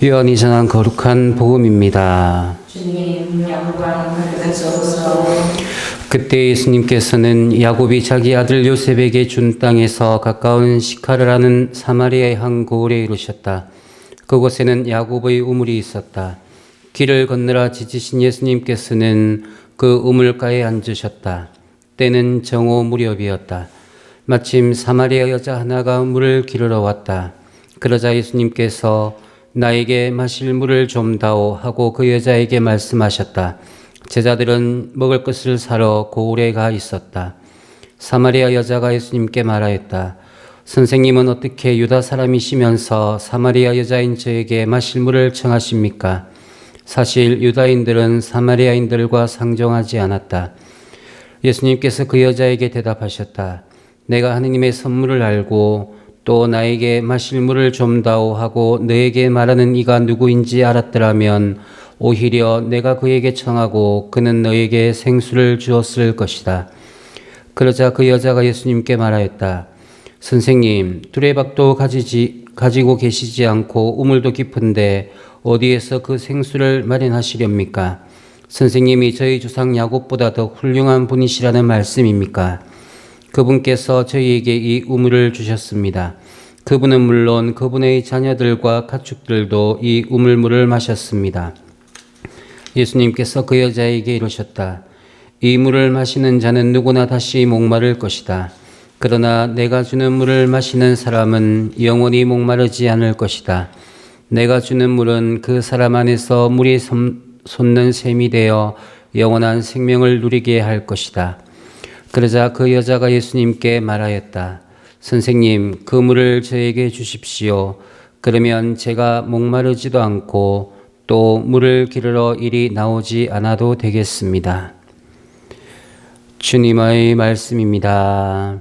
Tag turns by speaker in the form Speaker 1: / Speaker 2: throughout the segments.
Speaker 1: 요한이 전한 거룩한 복음입니다.
Speaker 2: 주님, 영광 받으소서.
Speaker 1: 그때 예수님께서는 야곱이 자기 아들 요셉에게 준 땅에서 가까운 시카르라는 사마리아의 한 고을에 이르셨다. 그곳에는 야곱의 우물이 있었다. 길을 건너라 지치신 예수님께서는 그 우물가에 앉으셨다. 때는 정오 무렵이었다. 마침 사마리아 여자 하나가 물을 기르러 왔다. 그러자 예수님께서 나에게 마실 물을 좀 다오 하고 그 여자에게 말씀하셨다. 제자들은 먹을 것을 사러 고을에 가 있었다. 사마리아 여자가 예수님께 말하였다. 선생님은 어떻게 유다 사람이시면서 사마리아 여자인 저에게 마실 물을 청하십니까? 사실 유다인들은 사마리아인들과 상종하지 않았다. 예수님께서 그 여자에게 대답하셨다. 내가 하느님의 선물을 알고 또 나에게 마실 물을 좀 다오 하고 너에게 말하는 이가 누구인지 알았더라면 오히려 내가 그에게 청하고 그는 너에게 생수를 주었을 것이다. 그러자 그 여자가 예수님께 말하였다. 선생님, 두레박도 가지고 계시지 않고 우물도 깊은데 어디에서 그 생수를 마련하시렵니까? 선생님이 저희 조상 야곱보다 더 훌륭한 분이시라는 말씀입니까? 그분께서 저희에게 이 우물을 주셨습니다. 그분은 물론 그분의 자녀들과 가축들도 이 우물물을 마셨습니다. 예수님께서 그 여자에게 이르셨다. 이 물을 마시는 자는 누구나 다시 목마를 것이다. 그러나 내가 주는 물을 마시는 사람은 영원히 목마르지 않을 것이다. 내가 주는 물은 그 사람 안에서 물이 솟는 샘이 되어 영원한 생명을 누리게 할 것이다. 그러자 그 여자가 예수님께 말하였다. 선생님, 그 물을 저에게 주십시오. 그러면 제가 목마르지도 않고 또 물을 기르러 이리 나오지 않아도 되겠습니다. 주님의 말씀입니다.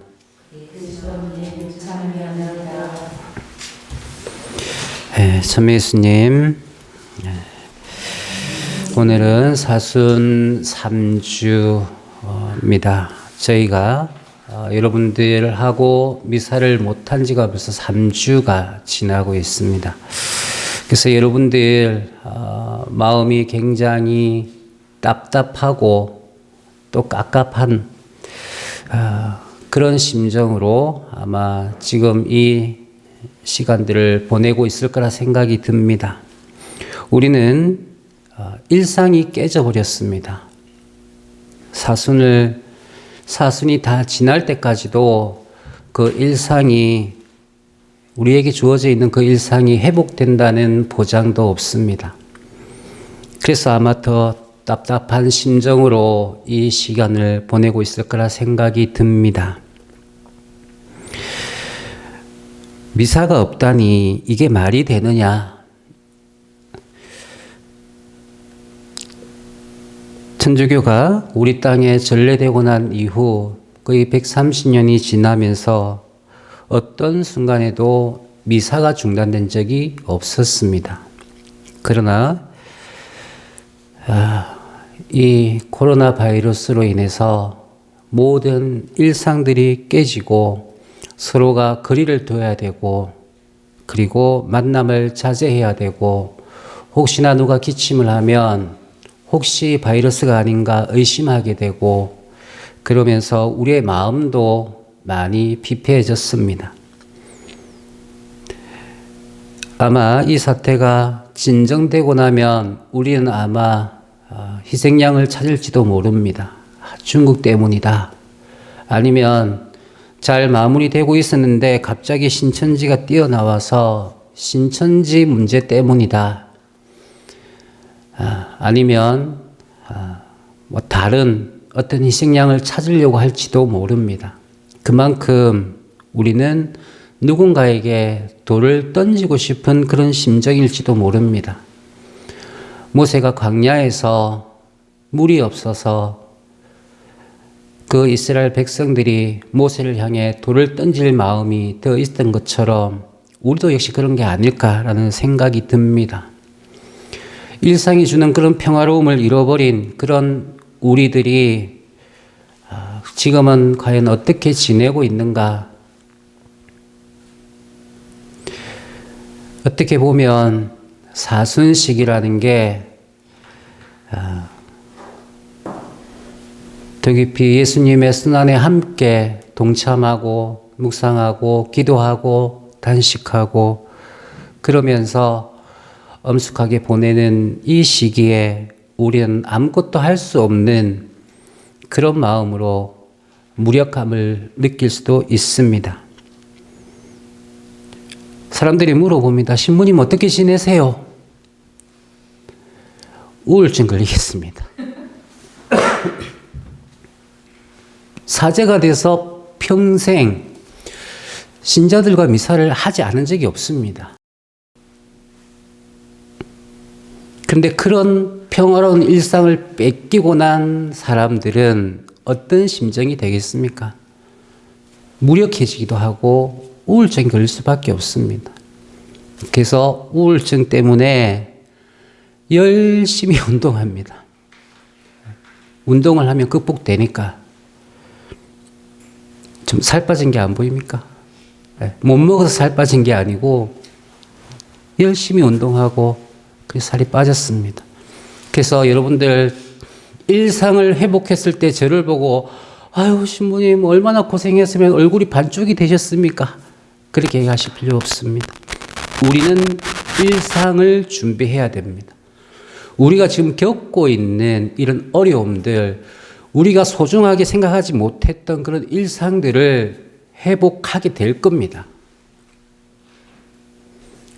Speaker 1: 참여 예수님, 오늘은 사순 3주입니다. 저희가 여러분들하고 미사를 못한 지가 벌써 3주가 지나고 있습니다. 그래서 여러분들 마음이 굉장히 답답하고 또 깝깝한 그런 심정으로 아마 지금 이 시간들을 보내고 있을 거라 생각이 듭니다. 우리는 일상이 깨져버렸습니다. 사순이 다 지날 때까지도 그 일상이 우리에게 주어져 있는 그 일상이 회복된다는 보장도 없습니다. 그래서 아마 더 답답한 심정으로 이 시간을 보내고 있을 거라 생각이 듭니다. 미사가 없다니 이게 말이 되느냐? 천주교가 우리 땅에 전래되고 난 이후 거의 130년이 지나면서 어떤 순간에도 미사가 중단된 적이 없었습니다. 그러나 이 코로나 바이러스로 인해서 모든 일상들이 깨지고 서로가 거리를 둬야 되고 그리고 만남을 자제해야 되고 혹시나 누가 기침을 하면 혹시 바이러스가 아닌가 의심하게 되고 그러면서 우리의 마음도 많이 피폐해졌습니다. 아마 이 사태가 진정되고 나면 우리는 아마 희생양을 찾을지도 모릅니다. 중국 때문이다. 아니면 잘 마무리되고 있었는데 갑자기 신천지가 뛰어나와서 신천지 문제 때문이다. 아니면 다른 어떤 희생양을 찾으려고 할지도 모릅니다. 그만큼 우리는 누군가에게 돌을 던지고 싶은 그런 심정일지도 모릅니다. 모세가 광야에서 물이 없어서 그 이스라엘 백성들이 모세를 향해 돌을 던질 마음이 더 있었던 것처럼 우리도 역시 그런 게 아닐까라는 생각이 듭니다. 일상이 주는 그런 평화로움을 잃어버린 그런 우리들이 지금은 과연 어떻게 지내고 있는가? 어떻게 보면 사순식이라는 게 더 깊이 예수님의 순환에 함께 동참하고 묵상하고 기도하고 단식하고 그러면서 엄숙하게 보내는 이 시기에 우리는 아무것도 할 수 없는 그런 마음으로 무력함을 느낄 수도 있습니다. 사람들이 물어봅니다. 신부님 어떻게 지내세요? 우울증 걸리겠습니다. 사제가 돼서 평생 신자들과 미사를 하지 않은 적이 없습니다. 그런데 그런 평화로운 일상을 뺏기고 난 사람들은 어떤 심정이 되겠습니까? 무력해지기도 하고 우울증이 걸릴 수밖에 없습니다. 그래서 우울증 때문에 열심히 운동합니다. 운동을 하면 극복되니까. 좀 살 빠진 게 안 보입니까? 못 먹어서 살 빠진 게 아니고 열심히 운동하고 그래서 살이 빠졌습니다. 그래서 여러분들 일상을 회복했을 때 저를 보고 아유 신부님 얼마나 고생했으면 얼굴이 반쪽이 되셨습니까? 그렇게 얘기하실 필요 없습니다. 우리는 일상을 준비해야 됩니다. 우리가 지금 겪고 있는 이런 어려움들, 우리가 소중하게 생각하지 못했던 그런 일상들을 회복하게 될 겁니다.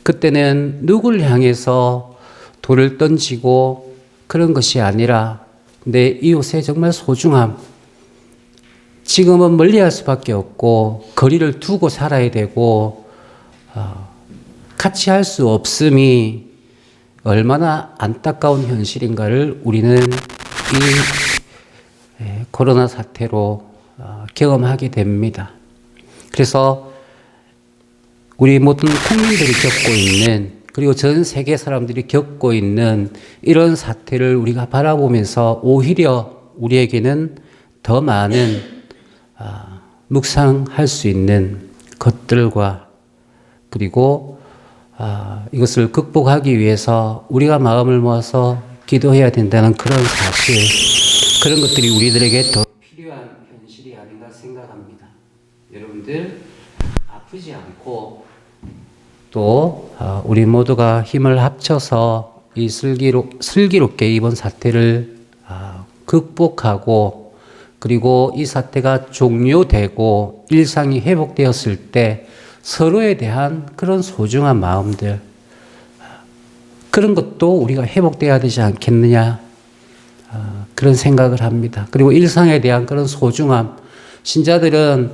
Speaker 1: 그때는 누구를 향해서 돌을 던지고 그런 것이 아니라 내 이웃의 정말 소중함, 지금은 멀리할 수밖에 없고 거리를 두고 살아야 되고 같이 할 수 없음이 얼마나 안타까운 현실인가를 우리는 이 코로나 사태로 경험하게 됩니다. 그래서 우리 모든 국민들이 겪고 있는 그리고 전 세계 사람들이 겪고 있는 이런 사태를 우리가 바라보면서 오히려 우리에게는 더 많은 묵상할 수 있는 것들과 그리고 이것을 극복하기 위해서 우리가 마음을 모아서 기도해야 된다는 그런 사실, 그런 것들이 우리들에게 더 필요한 현실이 아닌가 생각합니다. 여러분들 아프지 않고 또 우리 모두가 힘을 합쳐서 이 슬기롭게 이번 사태를 극복하고 그리고 이 사태가 종료되고 일상이 회복되었을 때 서로에 대한 그런 소중한 마음들, 그런 것도 우리가 회복돼야 되지 않겠느냐, 그런 생각을 합니다. 그리고 일상에 대한 그런 소중함, 신자들은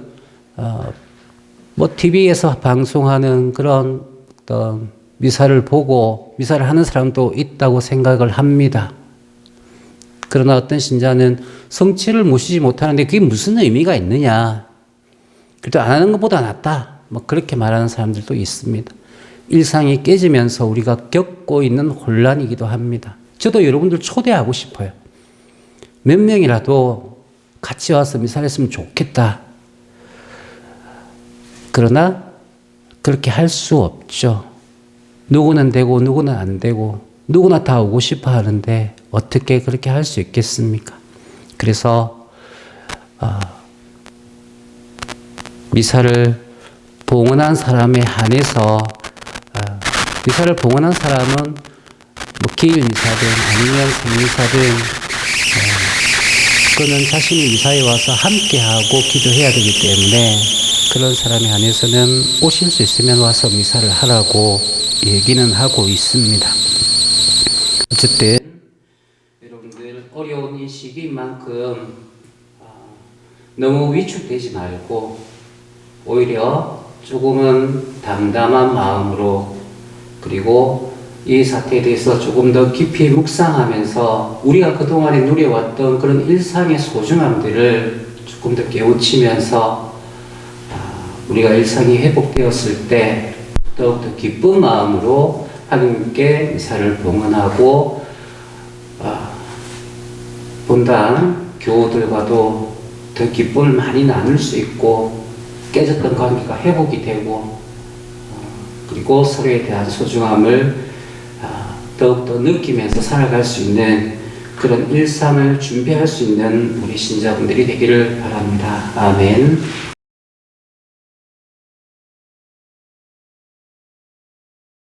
Speaker 1: TV에서 방송하는 그런 어떤 미사를 보고 미사를 하는 사람도 있다고 생각을 합니다. 그러나 어떤 신자는 성취를 모시지 못하는데 그게 무슨 의미가 있느냐, 그래도 안 하는 것보다 낫다, 그렇게 말하는 사람들도 있습니다. 일상이 깨지면서 우리가 겪고 있는 혼란이기도 합니다. 저도 여러분들 초대하고 싶어요. 몇 명이라도 같이 와서 미사를 했으면 좋겠다. 그러나 그렇게 할 수 없죠. 누구는 되고 누구는 안 되고 누구나 다 오고 싶어 하는데 어떻게 그렇게 할 수 있겠습니까? 그래서 미사를 봉헌한 사람에 한해서 미사를 봉헌한 사람은 기일 미사든 아니면 생미사든 그거는 자신이 미사에 와서 함께하고 기도해야 되기 때문에 그런 사람에 한해서는 오실 수 있으면 와서 미사를 하라고 얘기는 하고 있습니다. 어쨌든 여러분들 어려운 이 시기인 만큼 너무 위축되지 말고 오히려 조금은 담담한 마음으로 그리고 이 사태에 대해서 조금 더 깊이 묵상하면서 우리가 그동안에 누려왔던 그런 일상의 소중함들을 조금 더 깨우치면서 우리가 일상이 회복되었을 때 더욱더 기쁜 마음으로 하나님께 미사를 봉헌하고 본당 교우들과도 더 기쁨을 많이 나눌 수 있고 깨졌던 관계가 회복이 되고 그리고 서로에 대한 소중함을 더욱더 느끼면서 살아갈 수 있는 그런 일상을 준비할 수 있는 우리 신자분들이 되기를 바랍니다. 아멘.